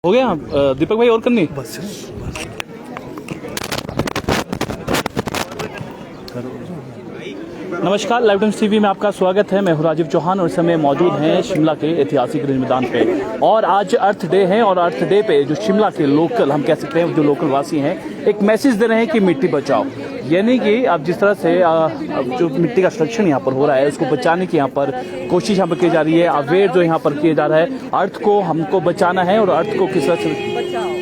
हो गया दीपक भाई, और करनी बस नमस्कार, लाइव टाइम्स टीवी में आपका स्वागत है। मैं हूं राजीव चौहान और इस समय मौजूद हैं शिमला के ऐतिहासिक रिज मैदान पे। और आज अर्थ डे है और अर्थ डे पे जो शिमला के लोकल, हम कह सकते हैं जो लोकल वासी हैं, एक मैसेज दे रहे हैं कि मिट्टी बचाओ। यानी कि अब जिस तरह से जो मिट्टी का संरक्षण यहाँ पर हो रहा है उसको बचाने की यहाँ पर कोशिश यहाँ पर की जा रही है। अवेयर जो यहाँ पर किया जा रहा है, अर्थ को हमको बचाना है और अर्थ को किस तरह से मिट्टी बचाओ।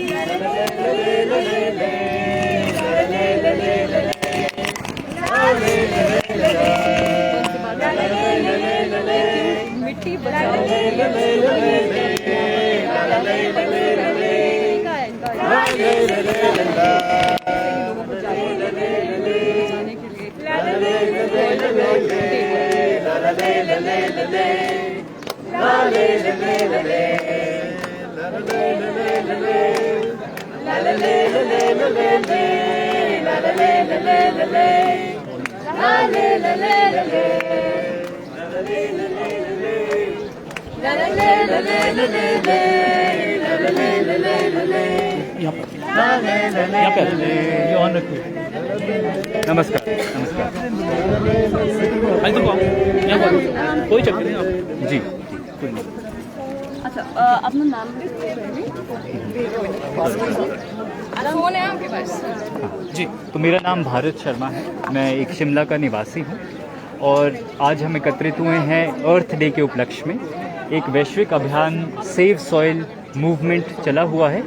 यहाँ पे ये ऑन रखिए। नमस्कार नमस्कार, आई तो यहाँ पर कोई चक्कर नहीं आप जी कोई नहीं। अच्छा, अपना नाम फोन है आपके पास? जी, तो मेरा नाम भारत शर्मा है। मैं एक शिमला का निवासी हूँ और आज हम एकत्रित हुए हैं अर्थ डे के उपलक्ष्य में। एक वैश्विक अभियान सेव सॉइल मूवमेंट चला हुआ है,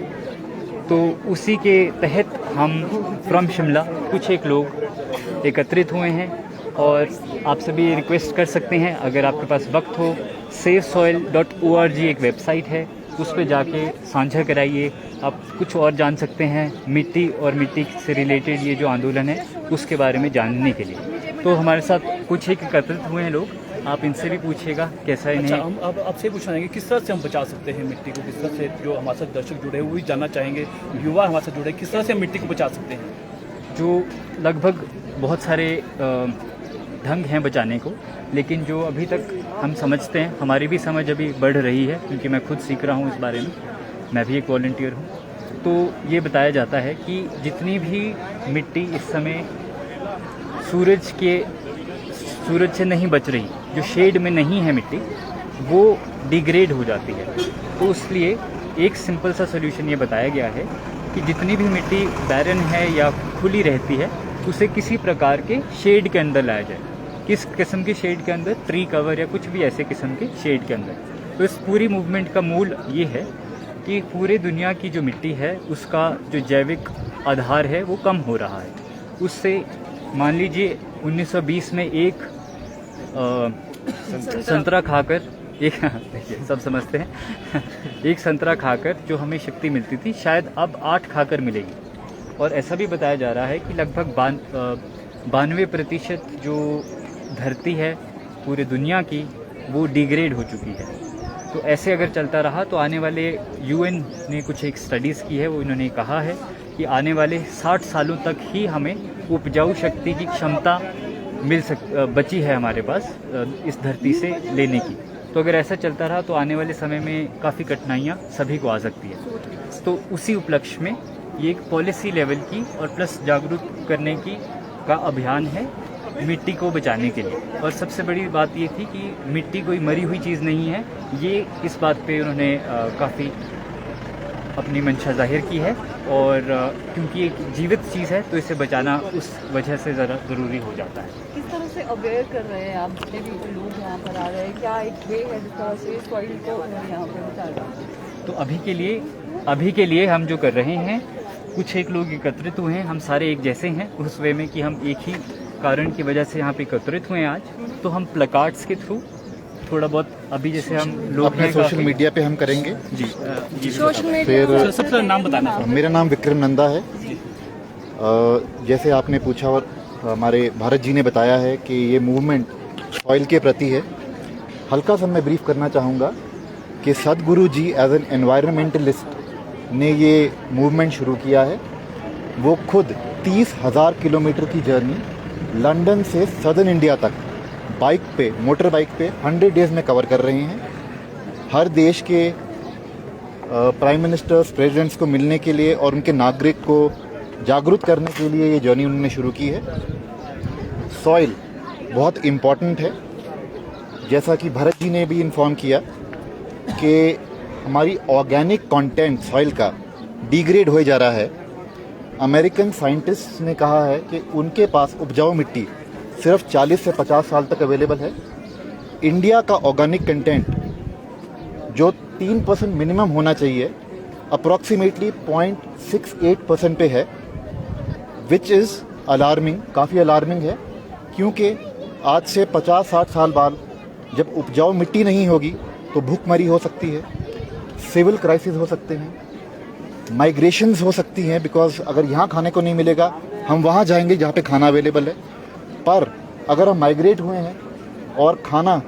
तो उसी के तहत हम फ्रॉम शिमला कुछ एक लोग एकत्रित हुए हैं और आप सभी रिक्वेस्ट कर सकते हैं, अगर आपके पास वक्त हो, savesoil.org एक वेबसाइट है, उस पर जाके साझा कराइए। आप कुछ और जान सकते हैं मिट्टी और मिट्टी से रिलेटेड ये जो आंदोलन है उसके बारे में जानने के लिए। तो हमारे साथ कुछ एक एकत्रित हुए हैं लोग, आप इनसे भी पूछिएगा कैसा इन्हें। अच्छा, हम अब आपसे पूछना चाहेंगे किस तरह से हम बचा सकते हैं मिट्टी को, किस तरह से जो हमारे साथ दर्शक जुड़े हैं वो भी जानना चाहेंगे, युवा हमारे साथ जुड़े, किस तरह से हम मिट्टी को बचा सकते हैं। जो लगभग बहुत सारे ढंग हैं बचाने को, लेकिन जो अभी तक हम समझते हैं, हमारी भी समझ अभी बढ़ रही है क्योंकि मैं खुद सीख रहा हूँ इस बारे में, मैं भी एक वॉलंटियर हूँ। तो ये बताया जाता है कि जितनी भी मिट्टी इस समय सूरज से नहीं बच रही, जो शेड में नहीं है मिट्टी, वो डिग्रेड हो जाती है। तो इसलिए एक सिंपल सा सोल्यूशन ये बताया गया है कि जितनी भी मिट्टी बैरन है या खुली रहती है उसे किसी प्रकार के शेड के अंदर लाया जाए। किस किस्म के शेड के अंदर? ट्री कवर या कुछ भी ऐसे किस्म के शेड के अंदर। तो इस पूरी मूवमेंट का मूल ये है कि पूरे दुनिया की जो मिट्टी है उसका जो जैविक आधार है वो कम हो रहा है। उससे मान लीजिए 1920 में एक संतरा खाकर, एक देखिए सब समझते हैं एक संतरा खाकर जो हमें शक्ति मिलती थी, शायद अब 8 खाकर मिलेगी। और ऐसा भी बताया जा रहा है कि लगभग 92% जो धरती है पूरी दुनिया की वो डिग्रेड हो चुकी है। तो ऐसे अगर चलता रहा तो आने वाले, UN ने कुछ एक स्टडीज़ की है, वो इन्होंने कहा है कि आने वाले 60 सालों तक ही हमें उपजाऊ शक्ति की क्षमता बची है हमारे पास इस धरती से लेने की। तो अगर ऐसा चलता रहा तो आने वाले समय में काफ़ी कठिनाइयाँ सभी को आ सकती है। तो उसी उपलक्ष्य में ये एक पॉलिसी लेवल की और प्लस जागरूक करने की का अभियान है मिट्टी को बचाने के लिए। और सबसे बड़ी बात ये थी कि मिट्टी कोई मरी हुई चीज़ नहीं है, ये इस बात पे उन्होंने काफ़ी अपनी मंशा जाहिर की है। और क्योंकि एक जीवित चीज़ है तो इसे बचाना उस वजह से ज़रा ज़रूरी हो जाता है। किस तरह से अवेयर कर रहे हैं आप जितने भी लोग यहाँ पर आ रहे हैं? क्या एक वे है जिस तरह से सॉइल को यहाँ पर बचा रहे हैं? तो अभी के लिए हम जो कर रहे हैं, कुछ एक लोग एकत्रित हुए हैं, हम सारे एक जैसे हैं उस वे में कि हम एक ही कारण की वजह से यहाँ पे एकत्रित हुए हैं आज। तो हम प्लकार्ड्स के थ्रू थोड़ा बहुत, अभी जैसे हम लोग अपने सोशल मीडिया पे हम करेंगे जी सोशल मीडिया फिर सबसे नाम बताना। मेरा नाम विक्रम नंदा है। जैसे आपने पूछा और हमारे भारत जी ने बताया है कि ये मूवमेंट सॉइल के प्रति है। हल्का सा मैं ब्रीफ करना चाहूँगा कि सदगुरु जी एज एन एनवायरमेंटलिस्ट ने ये मूवमेंट शुरू किया है। वो खुद 30,000 किलोमीटर की जर्नी लंदन से सदर्न इंडिया तक बाइक पे, मोटर बाइक पे 100 डेज़ में कवर कर रहे हैं। हर देश के प्राइम मिनिस्टर्स, प्रेसिडेंट्स को मिलने के लिए और उनके नागरिक को जागरूक करने के लिए ये जर्नी उन्होंने शुरू की है। सॉइल बहुत इम्पॉर्टेंट है, जैसा कि भरत जी ने भी इन्फॉर्म किया कि हमारी ऑर्गेनिक कंटेंट सॉइल का डिग्रेड हो जा रहा है। अमेरिकन साइंटिस्ट ने कहा है कि उनके पास उपजाऊ मिट्टी सिर्फ 40 से 50 साल तक अवेलेबल है। इंडिया का ऑर्गेनिक कंटेंट जो 3% मिनिमम होना चाहिए, अप्रॉक्सीमेटली 0.68% पे है, विच इज़ अलार्मिंग, काफ़ी अलार्मिंग है, क्योंकि आज से 50-60 साल बाद जब उपजाऊ मिट्टी नहीं होगी तो भूखमरी हो सकती है, सिविल क्राइसिस हो सकते हैं, माइग्रेशंस हो सकती हैं, बिकॉज अगर यहाँ खाने को नहीं मिलेगा हम वहाँ जाएंगे जहाँ पे खाना अवेलेबल है। पर अगर हम माइग्रेट हुए हैं और खाना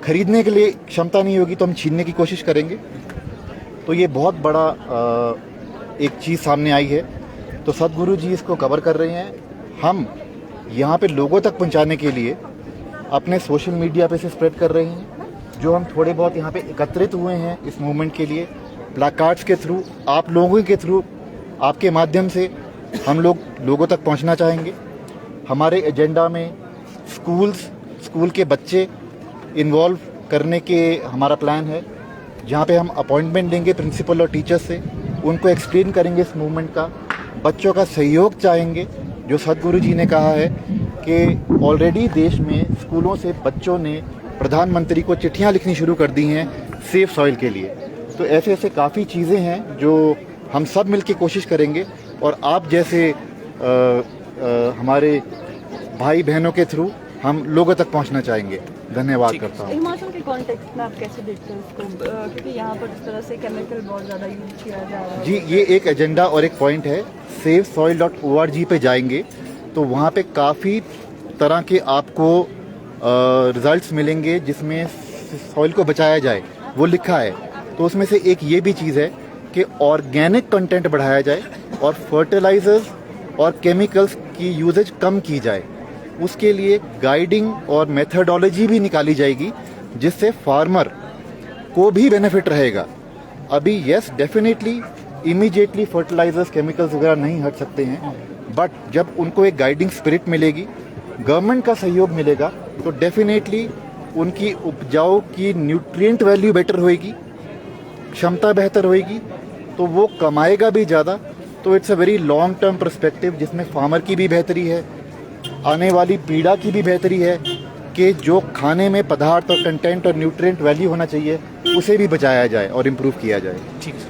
खरीदने के लिए क्षमता नहीं होगी तो हम छीनने की कोशिश करेंगे। तो ये बहुत बड़ा एक चीज़ सामने आई है, तो सदगुरु जी इसको कवर कर रहे हैं। हम यहाँ पे लोगों तक पहुँचाने के लिए अपने सोशल मीडिया पे से स्प्रेड कर रहे हैं। जो हम थोड़े बहुत यहाँ पे एकत्रित हुए हैं इस मूवमेंट के लिए, प्लाकार्ड्स के थ्रू, आप लोगों के थ्रू, आपके माध्यम से हम लोग लोगों तक पहुँचना चाहेंगे। हमारे एजेंडा में स्कूल के बच्चे इन्वॉल्व करने के हमारा प्लान है, जहाँ पे हम अपॉइंटमेंट लेंगे प्रिंसिपल और टीचर्स से, उनको एक्सप्लेन करेंगे इस मूवमेंट का, बच्चों का सहयोग चाहेंगे। जो सदगुरु जी ने कहा है कि ऑलरेडी देश में स्कूलों से बच्चों ने प्रधानमंत्री को चिट्ठियां लिखनी शुरू कर दी हैं सेफ सॉइल के लिए। तो ऐसे ऐसे काफ़ी चीज़ें हैं जो हम सब मिलके कोशिश करेंगे, और आप जैसे हमारे भाई बहनों के थ्रू हम लोगों तक पहुंचना चाहेंगे। धन्यवाद करता हूँ। हिमाचल के कॉन्टेक्स्ट में आप कैसे देखते हैं इसको, क्योंकि यहाँ पर इस तरह से केमिकल बहुत ज़्यादा यूज किया जा रहा है। जी, ये एक एजेंडा और एक पॉइंट है। safesoil.org पे जाएंगे तो वहाँ पे काफ़ी तरह के आपको रिजल्ट्स मिलेंगे जिसमें सॉइल को बचाया जाए, वो लिखा है। तो उसमें से एक ये भी चीज़ है कि ऑर्गेनिक कंटेंट बढ़ाया जाए और फर्टिलाइजर्स और केमिकल्स की यूजेज कम की जाए। उसके लिए गाइडिंग और मेथडोलॉजी भी निकाली जाएगी जिससे फार्मर को भी बेनिफिट रहेगा। अभी yes, definitely immediately fertilizers, chemicals वगैरह नहीं हट सकते हैं, बट जब उनको एक गाइडिंग स्पिरिट मिलेगी, गवर्नमेंट का सहयोग मिलेगा, तो डेफिनेटली उनकी उपजाऊ की न्यूट्रिएंट वैल्यू बेटर होएगी, क्षमता बेहतर होएगी, तो वो कमाएगा भी ज़्यादा। तो it's a very long term perspective जिसमें फार्मर की भी बेहतरी है, आने वाली पीढ़ा की भी बेहतरी है, कि जो खाने में पदार्थ और कंटेंट और न्यूट्रिएंट वैल्यू होना चाहिए उसे भी बचाया जाए और इम्प्रूव किया जाए। ठीक है।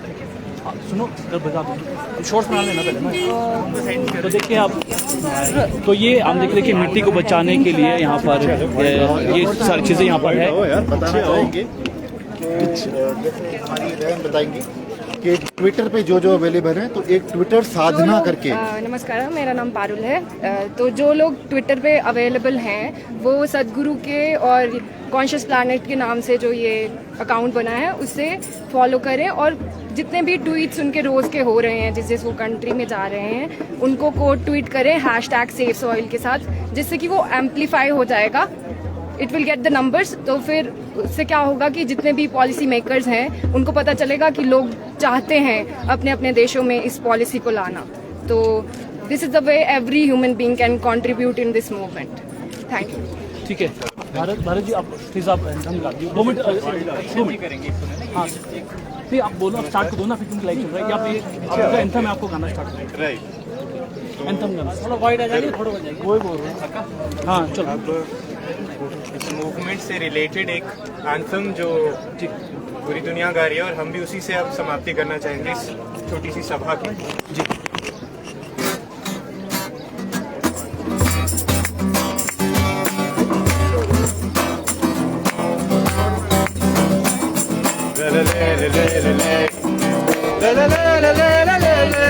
सुनो, शॉर्ट्स बना लेना पहले ना। तो देखिए आप, तो ये हम देख रहे हैं कि मिट्टी को बचाने के लिए यहाँ पर ये सारी चीज़ें यहाँ पर है। यार बताना चाहेंगे जैसे हमारी बहन बताएंगी कि ट्विटर पे जो जो अवेलेबल है, तो एक ट्विटर साधना करके। नमस्कार, मेरा नाम पारुल है। तो जो लोग ट्विटर पे अवेलेबल हैं वो सदगुरु के और कॉन्शियस प्लैनेट के नाम से जो ये अकाउंट बना है उसे फॉलो करें, और जितने भी ट्वीट्स उनके रोज़ के हो रहे हैं जिस जिस वो कंट्री में जा रहे हैं उनको कोड ट्वीट करें #SafeSoil के साथ, जिससे कि वो एम्पलीफाई हो जाएगा। It will get the numbers. तो फिर उससे क्या होगा कि जितने भी पॉलिसी मेकर्स हैं उनको पता चलेगा कि लोग चाहते हैं अपने अपने देशों में इस पॉलिसी को लाना। तो this is the way every human being can contribute in this movement. Thank you. ठीक है, भारत जी आप प्लीज आप एंथम गा दीजिए। 2 मिनट करेंगे। हाँ नहीं, आप बोलो, आप स्टार्ट कर दो ना, फिर क्योंकि लाइव चल रहा है। आप ये आपका एंथम है, आपको गाना स्टार्ट करें। राइट, एंथम गाना थोड़ा वाइड आ जाएगी, थोड़ा हो जाएगी। वही बोल रहे हैं। हाँ चलो। इस मूवमेंट से रिलेटेड एक एंथम जो पूरी दुनिया गा रही है, और हम भी उसी से अब समाप्ति करना चाहेंगे इस छोटी सी सभा की। जी। La la la la la la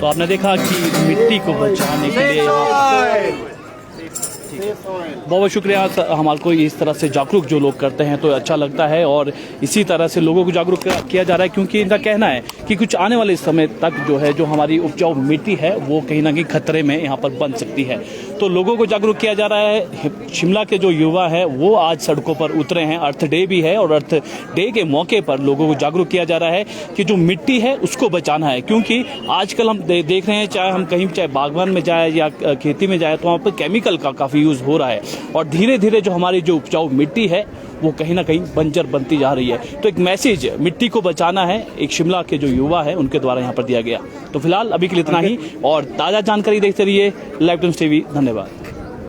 तो आपने देखा कि मिट्टी को बचाने के लिए बहुत बहुत शुक्रिया। हमारे को इस तरह से जागरूक जो लोग करते हैं तो अच्छा लगता है, और इसी तरह से लोगों को जागरूक किया जा रहा है, क्योंकि इनका कहना है कि कुछ आने वाले समय तक जो है जो हमारी उपजाऊ मिट्टी है वो कहीं ना कहीं खतरे में यहाँ पर बन सकती है। तो लोगों को जागरूक किया जा रहा है। शिमला के जो युवा है वो आज सड़कों पर उतरे हैं। अर्थ डे भी है और अर्थ डे के मौके पर लोगों को जागरूक किया जा रहा है कि जो मिट्टी है उसको बचाना है, क्योंकि आजकल हम देख रहे हैं, चाहे हम कहीं चाहे बागवान में जाए या खेती में जाए तो वहाँ पर केमिकल का काफ़ी यूज़ हो रहा है, और धीरे धीरे जो हमारी जो उपजाऊ मिट्टी है वो कहीं ना कहीं बंजर बनती जा रही है। तो एक मैसेज मिट्टी को बचाना है, एक शिमला के जो युवा है उनके द्वारा यहाँ पर दिया गया। तो फिलहाल अभी के लिए इतना ही, और ताज़ा जानकारी देखते रहिए लाइव टाइम्स टीवी। धन्यवाद।